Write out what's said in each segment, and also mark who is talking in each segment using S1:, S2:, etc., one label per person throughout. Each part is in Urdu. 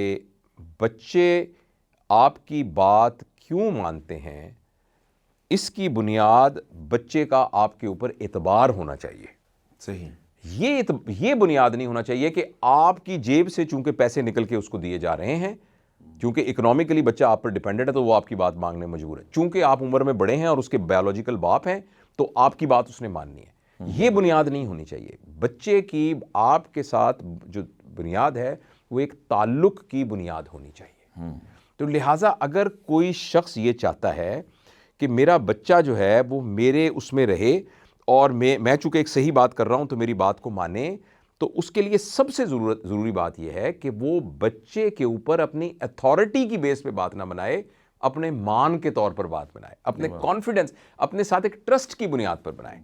S1: کہ بچے آپ کی بات کیوں مانتے ہیں، اس کی بنیاد بچے کا آپ کے اوپر اعتبار ہونا چاہیے.
S2: صحیح.
S1: یہ بنیاد نہیں ہونا چاہیے کہ آپ کی جیب سے چونکہ پیسے نکل کے اس کو دیے جا رہے ہیں، چونکہ اکنامکلی بچہ آپ پر ڈیپینڈنٹ ہے تو وہ آپ کی بات مانگنے مجبور ہے، چونکہ آپ عمر میں بڑے ہیں اور اس کے بایولوجیکل باپ ہیں تو آپ کی بات اس نے ماننی ہے. یہ بنیاد نہیں ہونی چاہیے. بچے کی آپ کے ساتھ جو بنیاد ہے وہ ایک تعلق کی بنیاد ہونی چاہیے. تو لہٰذا اگر کوئی شخص یہ چاہتا ہے کہ میرا بچہ جو ہے وہ میرے اس میں رہے اور میں چونکہ ایک صحیح بات کر رہا ہوں تو میری بات کو مانے، تو اس کے لیے سب سے ضروری بات یہ ہے کہ وہ بچے کے اوپر اپنی اتھارٹی کی بیس پہ بات نہ بنائے، اپنے مان کے طور پر بات بنائے، اپنے کانفیڈنس، اپنے ساتھ ایک ٹرسٹ کی بنیاد پر بنائے.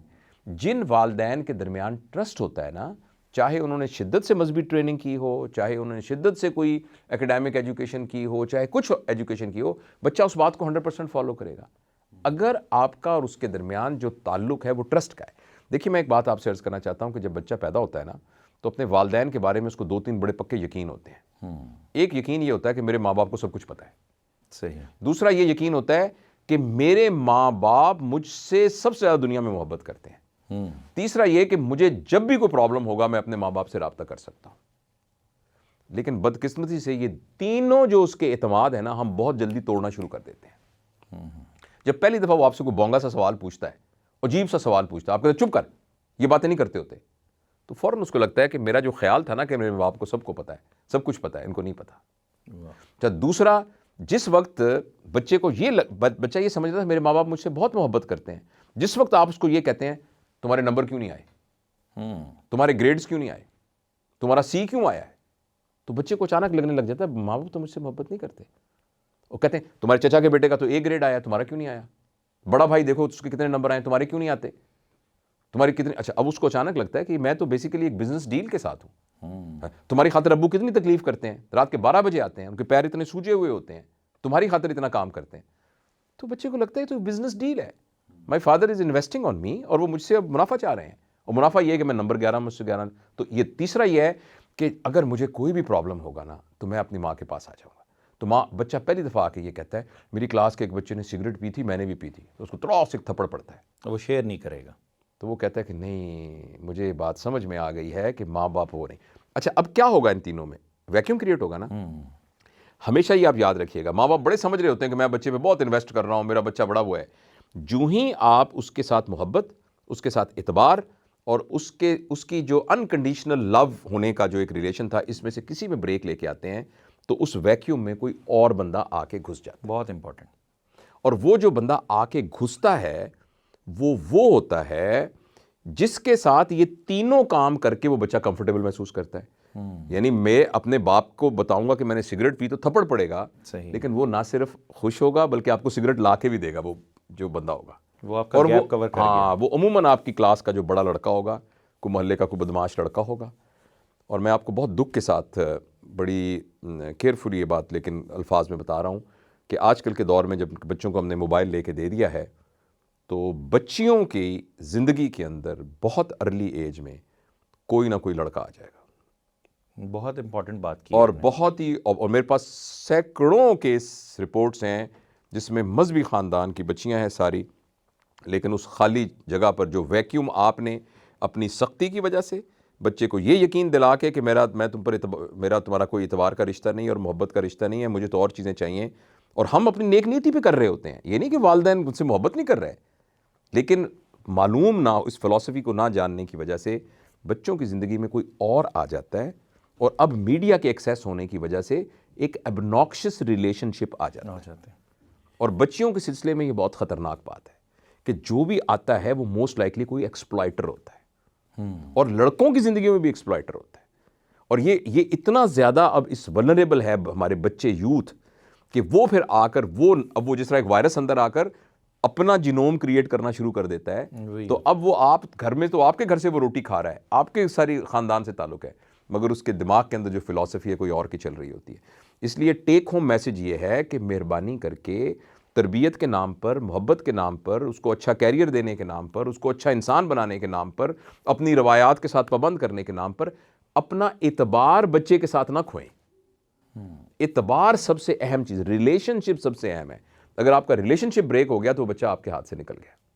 S1: جن والدین کے درمیان ٹرسٹ ہوتا ہے نا، چاہے انہوں نے شدت سے مذہبی ٹریننگ کی ہو، چاہے انہوں نے شدت سے کوئی اکیڈیمک ایجوکیشن کی ہو، چاہے کچھ ایجوکیشن کی ہو، بچہ اس بات کو 100% فالو کرے گا اگر آپ کا اور اس کے درمیان جو تعلق ہے وہ ٹرسٹ کا ہے. دیکھیے میں ایک بات آپ سے عرض کرنا چاہتا ہوں کہ جب بچہ پیدا ہوتا ہے نا تو اپنے والدین کے بارے میں اس کو 2-3 بڑے پکے یقین ہوتے ہیں. ایک یقین یہ ہوتا ہے کہ میرے ماں باپ کو سب کچھ پتہ ہے.
S2: صحیح.
S1: دوسرا یہ یقین ہوتا ہے کہ میرے ماں باپ مجھ سے سب سے زیادہ دنیا میں محبت کرتے ہیں. تیسرا یہ کہ مجھے جب بھی کوئی پرابلم ہوگا میں اپنے ماں باپ سے رابطہ کر سکتا ہوں. لیکن بدقسمتی سے یہ تینوں جو اس کے اعتماد ہے نا ہم بہت جلدی توڑنا شروع کر دیتے ہیں. جب پہلی دفعہ وہ آپ سے کوئی بونگا سا سوال پوچھتا ہے، عجیب سا سوال پوچھتا ہے، آپ کہتے ہیں چپ کر، یہ باتیں نہیں کرتے ہوتے، تو فوراً اس کو لگتا ہے کہ میرا جو خیال تھا نا کہ میرے باپ کو سب کو پتہ ہے، سب کچھ پتہ ہے، ان کو نہیں پتہ. اچھا دوسرا، جس وقت بچے کو بچہ یہ سمجھتا ہے میرے ماں باپ مجھ سے بہت محبت کرتے ہیں، جس وقت آپ اس کو یہ کہتے ہیں تمہارے نمبر کیوں نہیں آئے، تمہارے گریڈز کیوں نہیں آئے، تمہارا سی کیوں آیا ہے، تو بچے کو اچانک لگنے لگ جاتا ہے ماں باپ تو مجھ سے محبت نہیں کرتے. وہ کہتے ہیں تمہارے چچا کے بیٹے کا تو A گریڈ آیا، تمہارا کیوں نہیں آیا، بڑا بھائی دیکھو اس کے کتنے نمبر آئے، تمہارے کیوں نہیں آتے، تمہاری کتنی. اچھا اب اس کو اچانک لگتا ہے کہ میں تو بیسیکلی ایک بزنس ڈیل کے ساتھ ہوں، تمہاری خاطر ابو کتنی تکلیف کرتے ہیں، رات کے 12 بجے آتے ہیں، ان کے پیر اتنے سوجے ہوئے ہوتے ہیں، تمہاری خاطر اتنا کام کرتے ہیں. تو بچے کو لگتا ہے تو بزنس ڈیل ہے، my father is investing on می، اور وہ مجھ سے اب منافع چاہ رہے ہیں، اور منافع یہ ہے کہ میں نمبر 11 مجھ سے 11. تو یہ تیسرا یہ ہے کہ اگر مجھے کوئی بھی پرابلم ہوگا نا تو میں اپنی ماں کے پاس آ جاؤں گا. تو بچہ پہلی دفعہ آ کے یہ کہتا ہے میری کلاس کے ایک بچے نے سگریٹ پی تھی، میں نے بھی پی تھی، تو اس کو تراس ایک تھپڑ پڑتا ہے،
S2: وہ شیئر نہیں کرے گا.
S1: تو وہ کہتا ہے کہ نہیں مجھے بات سمجھ میں آ گئی ہے کہ ماں باپ وہ نہیں. اچھا اب کیا ہوگا ان تینوں میں، ویکیوم کریٹ ہوگا نا. ہمیشہ یہ آپ یاد رکھیے گا، ماں باپ بڑے سمجھ رہے ہوتے ہیں کہ میں بچے پہ بہت انویسٹ کر رہا ہوں، میرا بچہ بڑا وہ ہے. جو ہی آپ اس کے ساتھ محبت، اس کے ساتھ اعتبار اور اس کی جو انکنڈیشنل لو ہونے کا جو ایک ریلیشن تھا، اس میں سے کسی میں بریک لے کے آتے ہیں تو اس ویکیوم میں کوئی اور بندہ آ کے گھس جاتا ہے.
S2: بہت امپورٹنٹ.
S1: اور وہ جو بندہ آ کے گھستا ہے وہ ہوتا ہے جس کے ساتھ یہ تینوں کام کر کے وہ بچہ کمفرٹیبل محسوس کرتا ہے. یعنی میں اپنے باپ کو بتاؤں گا کہ میں نے سگریٹ پی تو تھپڑ پڑے گا، لیکن وہ نہ صرف خوش ہوگا بلکہ آپ کو سگریٹ لا کے بھی دے گا. وہ جو بندہ ہوگا
S2: وہ آپ کا گیپ کور کر گیا.
S1: وہ عموماً آپ کی کلاس کا جو بڑا لڑکا ہوگا، کوئی محلے کا کوئی بدماش لڑکا ہوگا. اور میں آپ کو بہت دکھ کے ساتھ بڑی کیئرفلی یہ بات لیکن الفاظ میں بتا رہا ہوں کہ آج کل کے دور میں جب بچوں کو ہم نے موبائل لے کے دے دیا ہے تو بچیوں کی زندگی کے اندر بہت ارلی ایج میں کوئی نہ کوئی لڑکا آ جائے گا.
S2: بہت امپورٹنٹ بات کی.
S1: اور بہت ہی، اور میرے پاس سینکڑوں کیس رپورٹس ہیں جس میں مذہبی خاندان کی بچیاں ہیں ساری، لیکن اس خالی جگہ پر جو ویکیوم آپ نے اپنی سختی کی وجہ سے بچے کو یہ یقین دلا کے کہ میں تم پر میرا تمہارا کوئی اعتبار کا رشتہ نہیں اور محبت کا رشتہ نہیں ہے، مجھے تو اور چیزیں چاہیے، اور ہم اپنی نیک نیتی پہ کر رہے ہوتے ہیں. یہ نہیں کہ والدین مجھ سے محبت نہیں کر رہے، لیکن معلوم نہ اس فلسفی کو نہ جاننے کی وجہ سے بچوں کی زندگی میں کوئی اور آ جاتا ہے، اور اب میڈیا کے ایکسیس ہونے کی وجہ سے ایک ابناکشس ریلیشن شپ آ جاتا ہے. اور بچیوں کے سلسلے میں یہ بہت خطرناک بات ہے کہ جو بھی آتا ہے وہ موسٹ لائکلی کوئی ایکسپلائٹر ہوتا ہے، اور لڑکوں کی زندگی میں بھی ایکسپلائٹر ہوتا ہے. اور یہ اتنا زیادہ اب اس ولنریبل ہے ہمارے بچے، یوتھ، کہ وہ پھر آ کر اب وہ جس طرح ایک وائرس اندر آ کر اپنا جینوم کریٹ کرنا شروع کر دیتا ہے. تو اب وہ آپ گھر میں تو آپ کے گھر سے وہ روٹی کھا رہا ہے، آپ کے ساری خاندان سے تعلق ہے، مگر اس کے دماغ کے اندر جو فلسفی ہے کوئی اور کی چل رہی ہوتی ہے. اس لیے ٹیک ہوم میسج یہ ہے کہ مہربانی کر کے تربیت کے نام پر، محبت کے نام پر، اس کو اچھا کیریئر دینے کے نام پر، اس کو اچھا انسان بنانے کے نام پر، اپنی روایات کے ساتھ پابند کرنے کے نام پر اپنا اعتبار بچے کے ساتھ نہ کھوئیں. اعتبار سب سے اہم چیز، ریلیشن شپ سب سے اہم ہے. اگر آپ کا ریلیشن شپ بریک ہو گیا تو وہ بچہ آپ کے ہاتھ سے نکل گیا.